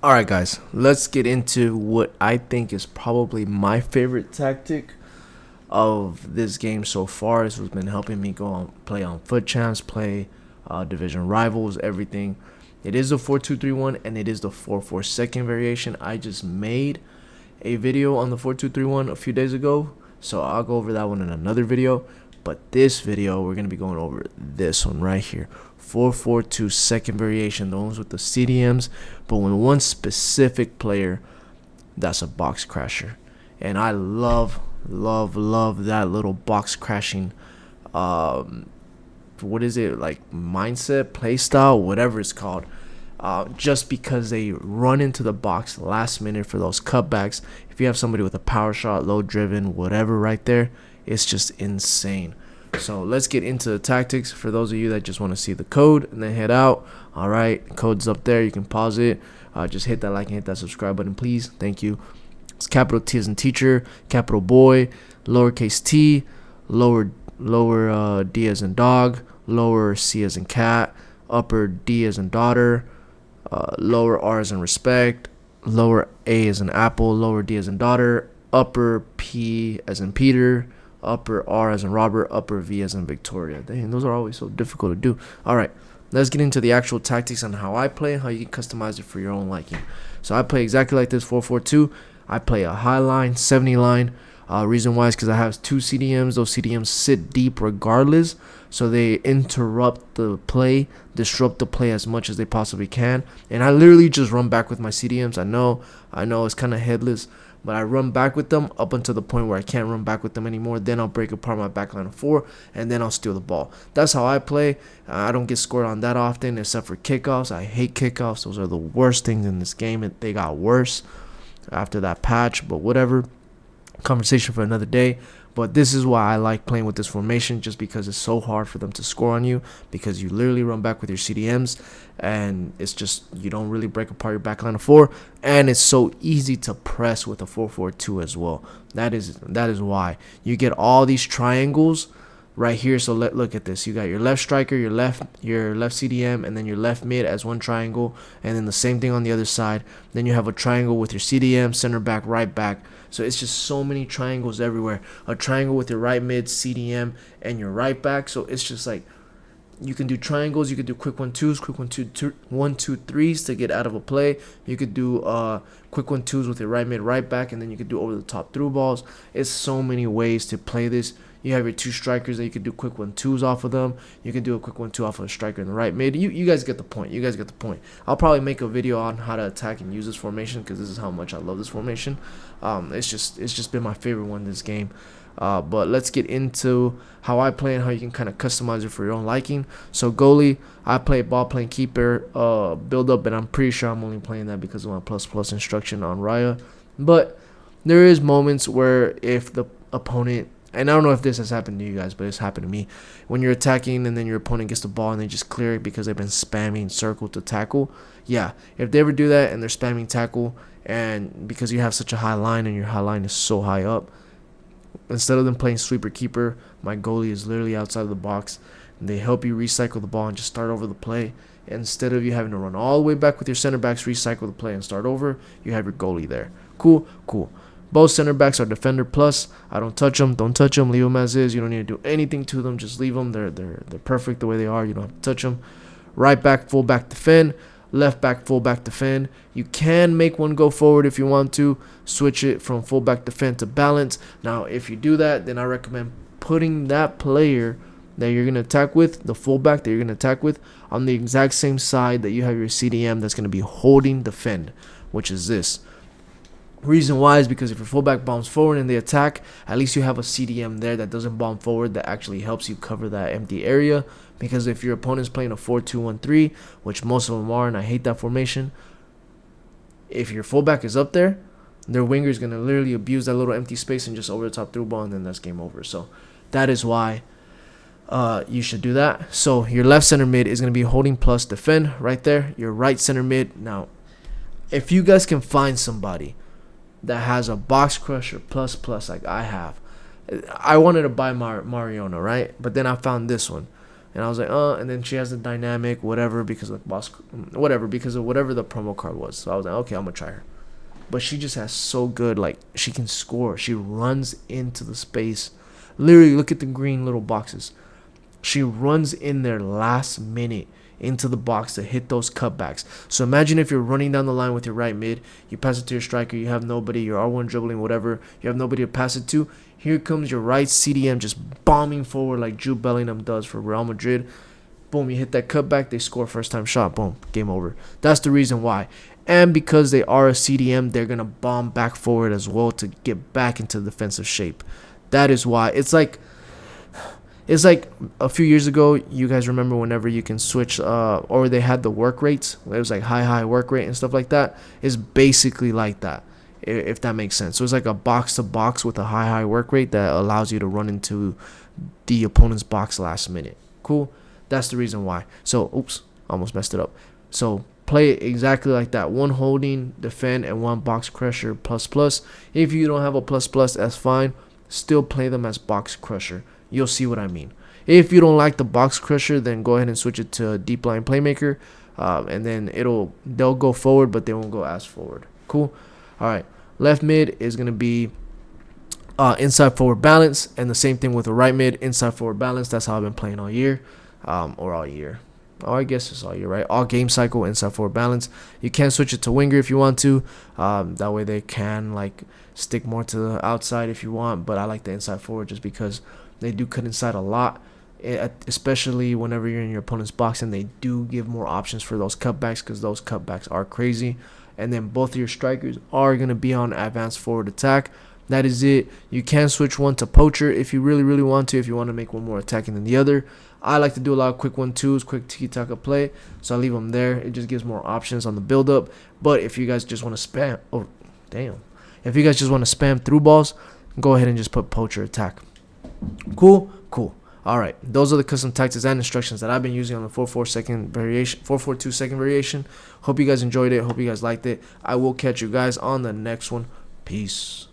Alright guys, let's get into what I think is probably my favorite tactic of this game so far. This has been helping me go on play on foot champs, play division rivals, everything. It is the 4-2-3-1 and it is the 4-4-2 variation. I just made a video on the 4-2-3-1 a few days ago, so I'll go over that one in another video. But this video, we're going to be going over this one right here. 4-4-2 second variation, the ones with the CDMs, but with one specific player that's a box crasher. And I love that little box crashing, what is it, like mindset, play style, whatever it's called. Just because they run into the box last minute for those cutbacks. If you have somebody with a power shot, low driven, whatever right there, it's just insane. So let's get into the tactics. For those of you that just want to see the code and then head out, all right, the code's up there. You can pause it. Just hit that like and hit that subscribe button, please. Thank you. It's capital T as in teacher, capital boy, lowercase t, lower D as in dog, lower C as in cat, upper D as in daughter, lower R as in respect, lower A as in apple, lower D as in daughter, upper P as in Peter, upper R as in Robert, upper V as in Victoria. Dang, those are always so difficult to do. All right, let's get into the actual tactics on how I play and how you can customize it for your own liking. So I play exactly like this, 4-4-2. I play a high line, 70 line. Reason why is because I have two CDMs. Those CDMs sit deep regardless, so they interrupt the play, disrupt the play as much as they possibly can. And I literally just run back with my CDMs. I know it's kind of headless, but I run back with them up until the point where I can't run back with them anymore. Then I'll break apart my back line of 4, and then I'll steal the ball. That's how I play. I don't get scored on that often, except for kickoffs. I hate kickoffs. Those are the worst things in this game. They got worse after that patch, but whatever. Conversation for another day. But this is why I like playing with this formation, just because it's so hard for them to score on you, because you literally run back with your CDMs, and it's just, you don't really break apart your back line of 4, and it's so easy to press with a 4-4-2 as well. That is why you get all these triangles right here. So look at this. You got your left striker, your left CDM, and then your left mid as one triangle, and then the same thing on the other side. Then you have a triangle with your CDM, center back, right back. So it's just so many triangles everywhere. A triangle with your right mid, CDM, and your right back. So it's just like, you can do triangles, you could do quick 1-2s, quick 1-2-3s to get out of a play. You could do quick 1-2s with your right mid, right back, and then you could do over the top through balls. It's so many ways to play this. You have your two strikers that you could do quick 1-2s off of them. You can do a quick 1-2 off of a striker in the right mid. You guys get the point. You guys get the point. I'll probably make a video on how to attack and use this formation, because this is how much I love this formation. It's just been my favorite one this game. But let's get into how I play and how you can kind of customize it for your own liking. So goalie, I play ball playing keeper, build up, and I'm pretty sure I'm only playing that because of my plus instruction on Raya. But there is moments where if the opponent, and I don't know if this has happened to you guys, but it's happened to me, when you're attacking and then your opponent gets the ball and they just clear it because they've been spamming circle to tackle. Yeah, if they ever do that and they're spamming tackle, and because you have such a high line and your high line is so high up, instead of them playing sweeper keeper, my goalie is literally outside of the box, and they help you recycle the ball and just start over the play. Instead of you having to run all the way back with your center backs, recycle the play and start over, you have your goalie there. Cool. Both center backs are defender plus. I don't touch them. Don't touch them. Leave them as is. You don't need to do anything to them. Just leave them. They're perfect the way they are. You don't have to touch them. Right back, full back, defend. Left back, full back, defend. You can make one go forward if you want to. Switch it from full back, defend to balance. Now, if you do that, then I recommend putting that player that you're going to attack with, the fullback that you're going to attack with, on the exact same side that you have your CDM that's going to be holding defend, which is this. Reason why is because if your fullback bombs forward and they attack, at least you have a CDM there that doesn't bomb forward, that actually helps you cover that empty area. Because if your opponent's playing a 4-2-1-3, which most of them are, and I hate that formation, if your fullback is up there, their winger is going to literally abuse that little empty space and just over the top through ball, and then that's game over. So that is why you should do that. So your left center mid is going to be holding plus defend right there. Your right center mid. Now, if you guys can find somebody that has a box crusher plus like I have, I wanted to buy Mariona, right? But then I found this one. And I was like, and then she has the dynamic, whatever, because of the boss, whatever, because of whatever the promo card was. So I was like, okay, I'm gonna try her. But she just has so good, like, she can score. She runs into the space. Literally, look at the green little boxes. She runs in there last minute into the box to hit those cutbacks. So imagine if you're running down the line with your right mid, you pass it to your striker, you have nobody, you're R1 dribbling, whatever, you have nobody to pass it to. Here comes your right CDM just bombing forward like Jude Bellingham does for Real Madrid. Boom, you hit that cutback, they score first time shot, boom, game over. That's the reason why. And because they are a CDM, they're going to bomb back forward as well to get back into defensive shape. That is why. It's like a few years ago, you guys remember whenever you can switch, or they had the work rates. It was like high work rate and stuff like that. It's basically like that, if that makes sense. So it's like a box to box with a high work rate that allows you to run into the opponent's box last minute. Cool. That's the reason why. So, oops, almost messed it up. So play it exactly like that. One holding, defend, and one box crusher plus. If you don't have a plus, that's fine. Still play them as box crusher. You'll see what I mean. If you don't like the box crusher, then go ahead and switch it to deep line playmaker, and then they'll go forward, but they won't go as forward. Cool. All right. Left mid is gonna be inside forward balance, and the same thing with the right mid, inside forward balance. That's how I've been playing all year, or all year. Oh, I guess it's all year, right? All game cycle, inside forward balance. You can switch it to winger if you want to. That way they can like stick more to the outside if you want. But I like the inside forward just because they do cut inside a lot, especially whenever you're in your opponent's box, and they do give more options for those cutbacks because those cutbacks are crazy. And then both of your strikers are going to be on advanced forward attack. That is it. You can switch one to poacher if you really want to, if you want to make one more attacking than the other. I like to do a lot of quick 1-2s, quick tiki-taka play, so I leave them there. It just gives more options on the build-up. But if you guys just want to spam, if you guys just want to spam through balls, go ahead and just put poacher attack. Cool. All right, those are the custom tactics and instructions that I've been using on the 4-4-2 second variation. Hope you guys enjoyed it. Hope you guys liked it. I will catch you guys on the next one. Peace.